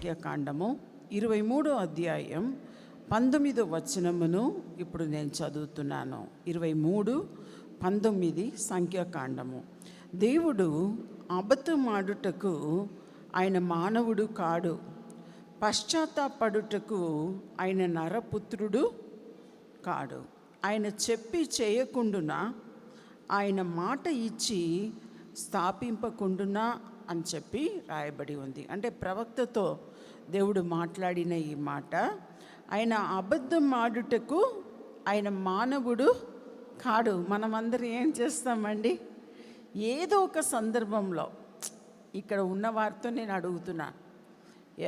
సంఖ్యాకాండము 23వ అధ్యాయం 19వ వచనమును ఇప్పుడు నేను చదువుతున్నాను. 23:19 సంఖ్యాకాండము. దేవుడు అబద్ధమాడుటకు ఆయన మానవుడు కాడు, పశ్చాత్తాపడుటకు ఆయన నరపుత్రుడు కాడు. ఆయన చెప్పి చేయకుండునా, ఆయన మాట ఇచ్చి స్థాపింపకుండునా అని చెప్పి రాయబడి ఉంది. అంటే ప్రవక్తతో దేవుడు మాట్లాడిన ఈ మాట, ఆయన అబద్ధం ఆడుటకు ఆయన మానవుడు కాడు. మనమందరం ఏం చేస్తామండి? ఏదో ఒక సందర్భంలో, ఇక్కడ ఉన్న వారితో నేను అడుగుతున్నా,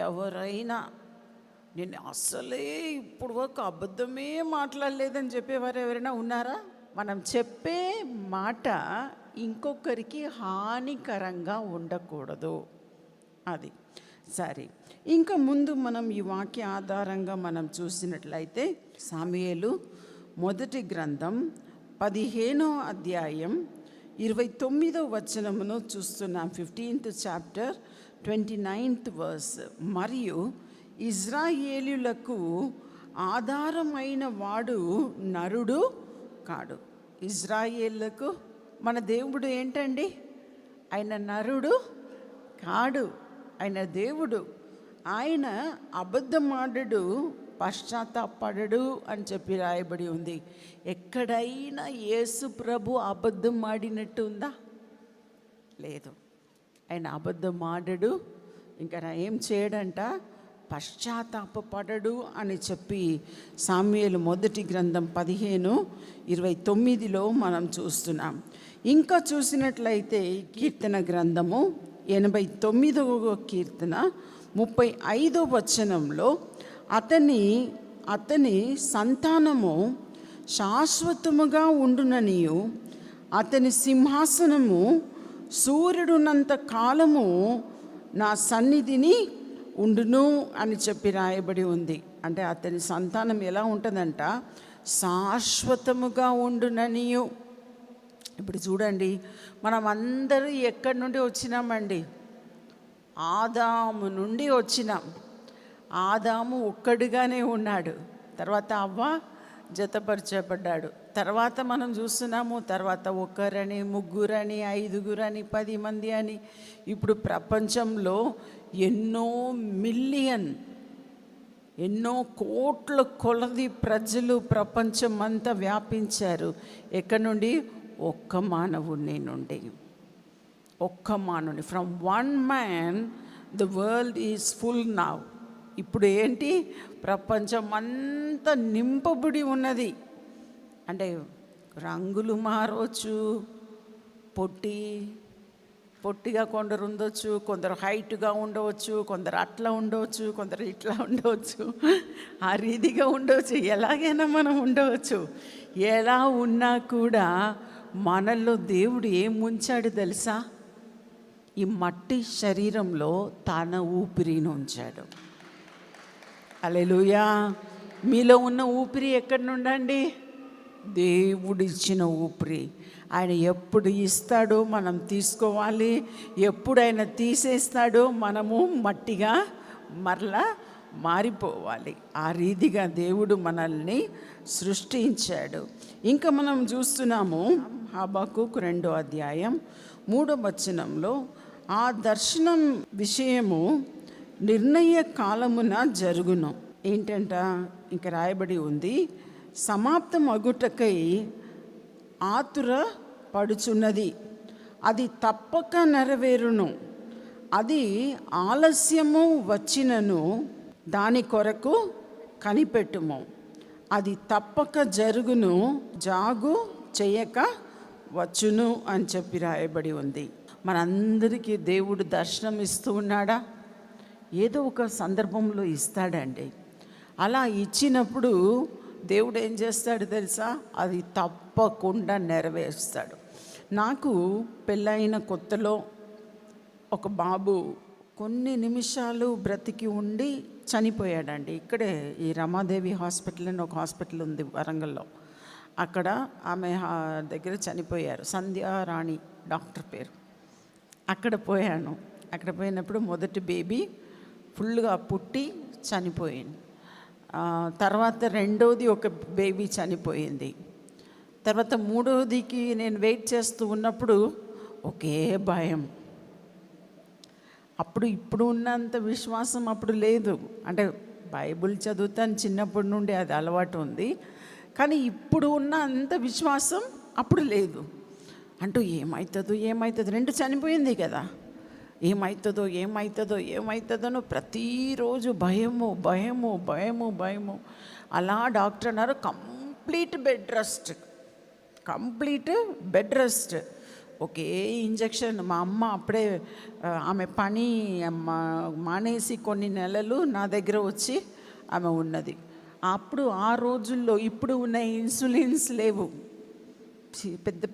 ఎవరైనా నేను అస్సలే ఇప్పుడు వరకు అబద్ధమే మాట్లాడలేదని చెప్పేవారు ఎవరైనా ఉన్నారా? మనం చెప్పే మాట ఇంకొకరికి హానికరంగా ఉండకూడదు. అది సరే. ఇంకా ముందు మనం ఈ వాక్య ఆధారంగా మనం చూసినట్లయితే సాముయేలు మొదటి గ్రంథం 15వ అధ్యాయం 29వ వచనమును చూస్తున్నాం. 15th chapter 29th verse. మరియు ఇజ్రాయేలీయులకు ఆధారమైన వాడు నరుడు కాడు. ఇజ్రాయేలులకు మన దేవుడు ఏంటండి? ఆయన నరుడు కాడు, ఆయన దేవుడు. ఆయన అబద్ధమాడడు, పశ్చాత్తాపడడు అని చెప్పి రాయబడి ఉంది. ఎక్కడైనా యేసు ప్రభు అబద్ధం ఆడినట్టు ఉందా? లేదు. ఆయన అబద్ధం ఆడడు, ఇంకా ఏం చేయడంట, పశ్చాత్తాపడడు అని చెప్పి సాముయేలు మొదటి గ్రంథం 15:29లో మనం చూస్తున్నాం. ఇంకా చూసినట్లయితే కీర్తన గ్రంథము 89వ కీర్తన 35వ వచనంలో అతని సంతానము శాశ్వతముగా ఉండుననియు, అతని సింహాసనము సూర్యుడున్నంత కాలము నా సన్నిధిని ఉండును అని చెప్పి రాయబడి ఉంది. అంటే అతని సంతానం ఎలా ఉంటుందంట? శాశ్వతముగా ఉండుననియు. ఇప్పుడు చూడండి, మనం అందరూ ఎక్కడి నుండి వచ్చినామండి? ఆదాము నుండి వచ్చినాం. ఆదాము ఒక్కడిగానే ఉన్నాడు, తర్వాత అవ్వ జతపరచబడ్డాడు. తర్వాత మనం చూస్తున్నాము, తర్వాత ఒకరని, ముగ్గురని, 5గురని, 10 మంది అని. ఇప్పుడు ప్రపంచంలో ఎన్నో మిలియన్, ఎన్నో కోట్ల కొలది ప్రజలు ప్రపంచం అంతా వ్యాపించారు. ఎక్కడి నుండి? ఒక్క మానవుని నుండి. ఒక్క మానవుని. From one man the world is full now. ఇప్పుడు ఏంటి? ప్రపంచం అంతా నింపబడి ఉన్నది. అంటే రంగులు మారవచ్చు, పొట్టిగా కొందరు ఉండవచ్చు, కొందరు హైట్గా ఉండవచ్చు, కొందరు అట్లా ఉండవచ్చు, కొందరు ఇట్లా ఉండవచ్చు, ఆ రీతిగా ఉండవచ్చు, ఎలాగైనా మనం ఉండవచ్చు. ఎలా ఉన్నా కూడా మనలో దేవుడు ఏం ఉంచాడు తెలుసా? ఈ మట్టి శరీరంలో తన ఊపిరిని ఉంచాడు. హల్లెలూయా. మీలో ఉన్న ఊపిరి ఎక్కడి నుండండి? దేవుడిచ్చిన ఊపిరి. ఆయన ఎప్పుడు ఇస్తాడో మనం తీసుకోవాలి, ఎప్పుడు ఆయన తీసేస్తాడో మనము మట్టిగా మరలా మారిపోవాలి. ఆ రీతిగా దేవుడు మనల్ని సృష్టించాడు. ఇంకా మనం చూస్తున్నాము హబక్కూకు 2వ అధ్యాయం 3వ వచనంలో, ఆ దర్శనం విషయము నిర్ణయ కాలమున జరుగును. ఏంటంట? ఇంకా రాయబడి ఉంది, సమాప్తం అగుటకై ఆతుర పడుచున్నది, అది తప్పక నెరవేరును. అది ఆలస్యము వచ్చినను దాని కొరకు కనిపెట్టుము, అది తప్పక జరుగును, జాగు చేయక వచ్చును అని చెప్పి రాయబడి ఉంది. మనందరికీ దేవుడు దర్శనం ఇస్తూ ఉన్నాడా? ఏదో ఒక సందర్భంలో ఇస్తాడండి. అలా ఇచ్చినప్పుడు దేవుడు ఏం చేస్తాడు తెలుసా? అది తప్పకుండా నెరవేరుస్తాడు. నాకు పెళ్ళైన కొత్తలో ఒక బాబు కొన్ని నిమిషాలు బ్రతికి ఉండి చనిపోయాడండి. ఇక్కడే ఈ రమాదేవి హాస్పిటల్ అని ఒక హాస్పిటల్ ఉంది వరంగల్లో, అక్కడ ఆమె దగ్గర చనిపోయారు. సంధ్యారాణి డాక్టర్ పేరు. అక్కడ పోయాను. అక్కడ పోయినప్పుడు మొదటి బేబీ ఫుల్గా పుట్టి చనిపోయింది. తర్వాత రెండోది ఒక బేబీ చనిపోయింది. తర్వాత మూడోదికి నేను వెయిట్ చేస్తూ ఉన్నప్పుడు ఒకే భయం. అప్పుడు ఇప్పుడు ఉన్నంత విశ్వాసం అప్పుడు లేదు. అంటే బైబిల్ చదువుతాను, చిన్నప్పటి నుండి అది అలవాటు ఉంది. కానీ ఇప్పుడు ఉన్న అంత విశ్వాసం అప్పుడు లేదు. అంటూ ఏమవుతుందో రెండు చనిపోయింది కదా, ఏమవుతుందో ప్రతిరోజు భయము. అలా డాక్టర్ అన్నారు కంప్లీట్ బెడ్ రెస్ట్. ఒకే ఇంజెక్షన్. మా అమ్మ అప్పుడే ఆమె పని మానేసి కొన్ని నెలలు నా దగ్గర వచ్చి ఆమె ఉన్నది. అప్పుడు ఆ రోజుల్లో ఇప్పుడు ఉన్న ఇన్సులిన్స్ లేవు,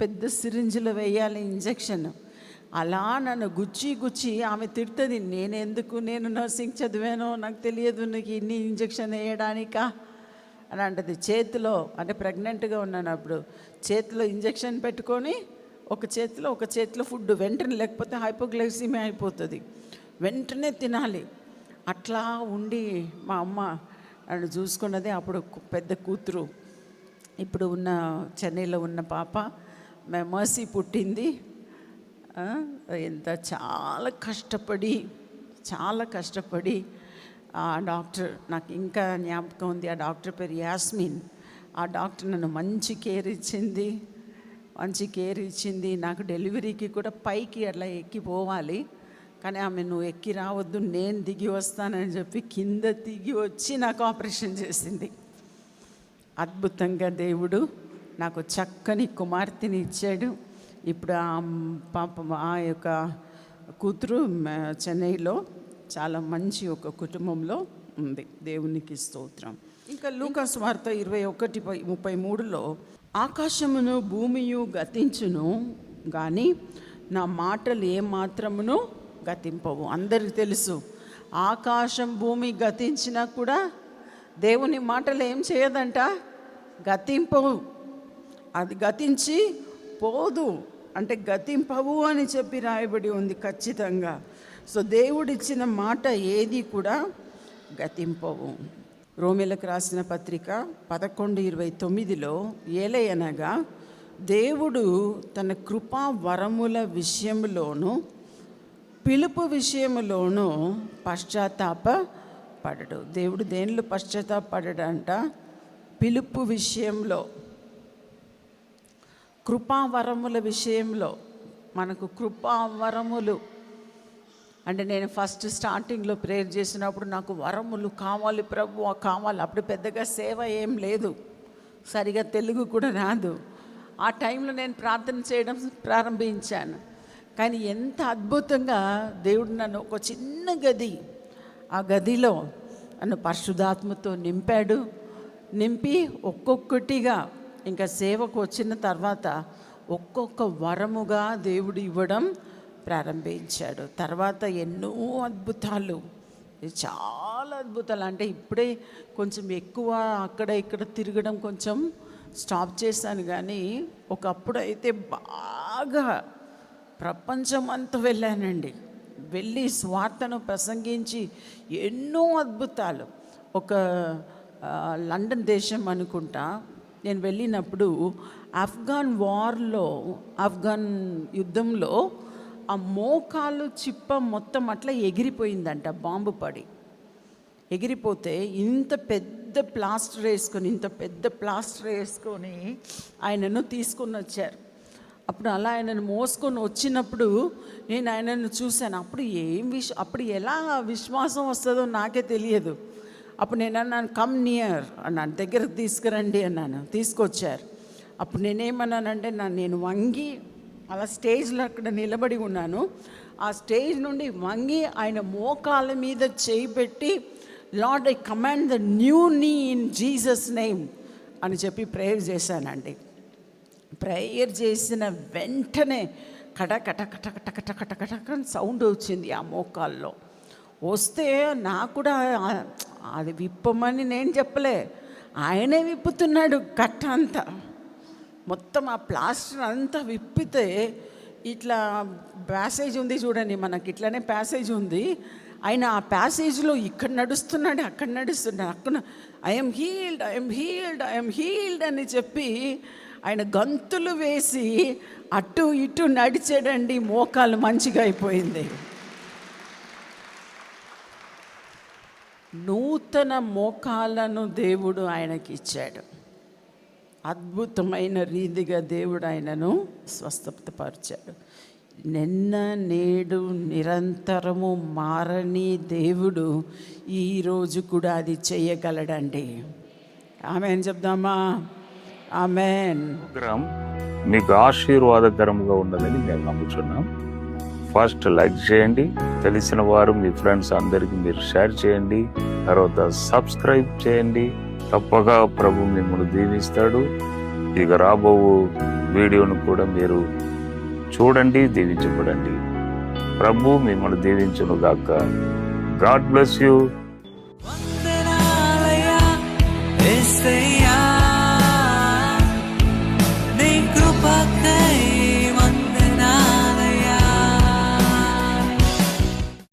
పెద్ద సిరింజ్లో వేయాలి ఇంజెక్షన్. అలా నన్ను గుచ్చి ఆమె తిడుతుంది. నేను నర్సింగ్ చదివానో నాకు తెలియదు, నీకు ఇన్ని ఇంజెక్షన్ వేయడానికా అని అంటది. చేతిలో, అంటే ప్రెగ్నెంట్గా ఉన్నాను అప్పుడు, చేతిలో ఇంజెక్షన్ పెట్టుకొని ఒక చేతిలో ఫుడ్ వెంటనే, లేకపోతే హైపోగ్లైసిమియా అయిపోతుంది, వెంటనే తినాలి. అట్లా ఉండి మా అమ్మ నన్ను చూసుకున్నది. అప్పుడు పెద్ద కూతురు, ఇప్పుడు ఉన్న చెన్నైలో ఉన్న పాప మర్సీ పుట్టింది. చాలా కష్టపడి ఆ డాక్టర్, నాకు ఇంకా జ్ఞాపకం ఉంది, ఆ డాక్టర్ పేరు యాస్మిన్. ఆ డాక్టర్ నన్ను మంచి కేర్ ఇచ్చింది. నాకు డెలివరీకి కూడా పైకి అట్లా ఎక్కిపోవాలి, కానీ ఆమె నువ్వు ఎక్కి రావద్దు, నేను దిగి వస్తానని చెప్పి కింద దిగి వచ్చి నాకు ఆపరేషన్ చేసింది. అద్భుతంగా దేవుడు నాకు చక్కని కుమార్తెని ఇచ్చాడు. ఇప్పుడు ఆ యొక్క కూతురు చెన్నైలో చాలా మంచి ఒక కుటుంబంలో ఉంది. దేవునికి స్తోత్రం. ఇంకా లూకాసు సువార్త 21:33లో ఆకాశమును భూమియు గతించును కానీ నా మాటలు ఏమాత్రమును గతింపవు. అందరికి తెలుసు, ఆకాశం భూమి గతించినా కూడా దేవుని మాటలు ఏం చేయదంట, గతింపవు. అది గతించి పోదు, అంటే గతింపవు అని చెప్పి రాయబడి ఉంది ఖచ్చితంగా. సో దేవుడిచ్చిన మాట ఏది కూడా గతింపవు. రోమీలకు రాసిన పత్రిక 11:29లో ఏలయనగా దేవుడు తన కృపా వరముల విషయంలోనూ పిలుపు విషయంలోనూ పశ్చాత్తాపపడడు. దేవుడు దేనిలో పశ్చాత్తాపడడంట, పిలుపు విషయంలో, కృపావరముల విషయంలో. మనకు కృపావరములు అంటే, నేను ఫస్ట్ స్టార్టింగ్లో ప్రేయర్ చేసినప్పుడు నాకు వరములు కావాలి ప్రభువా కావాలి. అప్పుడు పెద్దగా సేవ ఏం లేదు, సరిగా తెలుగు కూడా రాదు. ఆ టైంలో నేను ప్రార్థన చేయడం ప్రారంభించాను. కానీ ఎంత అద్భుతంగా దేవుడు నన్ను ఒక చిన్న గది, ఆ గదిలో నన్ను పరిశుద్ధాత్మతో నింపి ఒక్కొక్కటిగా ఇంకా సేవకు వచ్చిన తర్వాత ఒక్కొక్క వరముగా దేవుడు ఇవ్వడం ప్రారంభించాడు. తర్వాత ఎన్నో అద్భుతాలు, చాలా అద్భుతాలు. అంటే ఇప్పుడే కొంచెం ఎక్కువ అక్కడ ఇక్కడ తిరగడం కొంచెం స్టాప్ చేశాను, కానీ ఒకప్పుడు అయితే బాగా ప్రపంచం అంతా వెళ్ళానండి. వెళ్ళి స్వార్థను ప్రసంగించి ఎన్నో అద్భుతాలు. ఒక లండన్ దేశం అనుకుంటా నేను వెళ్ళినప్పుడు ఆఫ్ఘన్ యుద్ధంలో ఆ మోకాలు చిప్ప మొత్తం అట్లా ఎగిరిపోయిందంట, బాంబు పడి ఎగిరిపోతే ఇంత పెద్ద ప్లాస్టర్ వేసుకొని ఆయనను తీసుకొని వచ్చారు. అప్పుడు అలా ఆయనను మోసుకొని వచ్చినప్పుడు నేను ఆయనను చూశాను. అప్పుడు ఎలా విశ్వాసం వస్తుందో నాకే తెలియదు. అప్పుడు నేను అన్నాను, కమ్ నియర్ అన్నాను, దగ్గరకు తీసుకురండి అన్నాను. తీసుకొచ్చారు. అప్పుడు నేనేమన్నానంటే, నేను వంగి అలా స్టేజ్లో అక్కడ నిలబడి ఉన్నాను. ఆ స్టేజ్ నుండి వంగి ఆయన మోకాల మీద చేయి పెట్టి, lord I command the new నీ ఇన్ జీసస్ నేమ్ అని చెప్పి ప్రేయర్ చేశానండి. ప్రేయర్ చేసిన వెంటనే కట సౌండ్ వచ్చింది ఆ మోకాల్లో. వస్తే నాకు కూడా అది విప్పమని నేను చెప్పలే, ఆయనే విప్పుతున్నాడు. కట్ట అంతా మొత్తం ఆ ప్లాస్టర్ అంతా విప్పితే ఇట్లా ప్యాసేజ్ ఉంది చూడండి, మనకి ఇట్లానే ప్యాసేజ్ ఉంది. ఆయన ఆ ప్యాసేజ్లో ఇక్కడ నడుస్తున్నాడు, అక్కడ నడుస్తున్నాడు, అక్కడ I'm healed, I'm healed, I'm healed అని చెప్పి ఆయన గంతులు వేసి అటు ఇటు నడిచాడండి. మోకాలు మంచిగా అయిపోయింది. నూతన మోకాలను దేవుడు ఆయనకి ఇచ్చాడు. అద్భుతమైన రీతిగా దేవుడు ఆయనను స్వస్థపరిచాడు. నిన్న నేడు నిరంతరము మారని దేవుడు ఈరోజు కూడా అది చేయగలడండి. ఆమెన్ చెప్దామా? ఆమెన్. ప్రోగ్రాం మీకు ఆశీర్వాదకరంగా ఉన్నదని మేము నమ్ముతున్నాం. ఫస్ట్ లైక్ చేయండి, తెలిసిన వారు మీ ఫ్రెండ్స్ అందరికీ మీరు షేర్ చేయండి, తర్వాత సబ్స్క్రైబ్ చేయండి. తప్పగా ప్రభు మిమ్మల్ని దీవిస్తాడు. ఇక రాబో వీడియోను కూడా మీరు చూడండి, దీవించబడండి. ప్రభు మిమ్మల్ని దీవించును గాక. God bless you.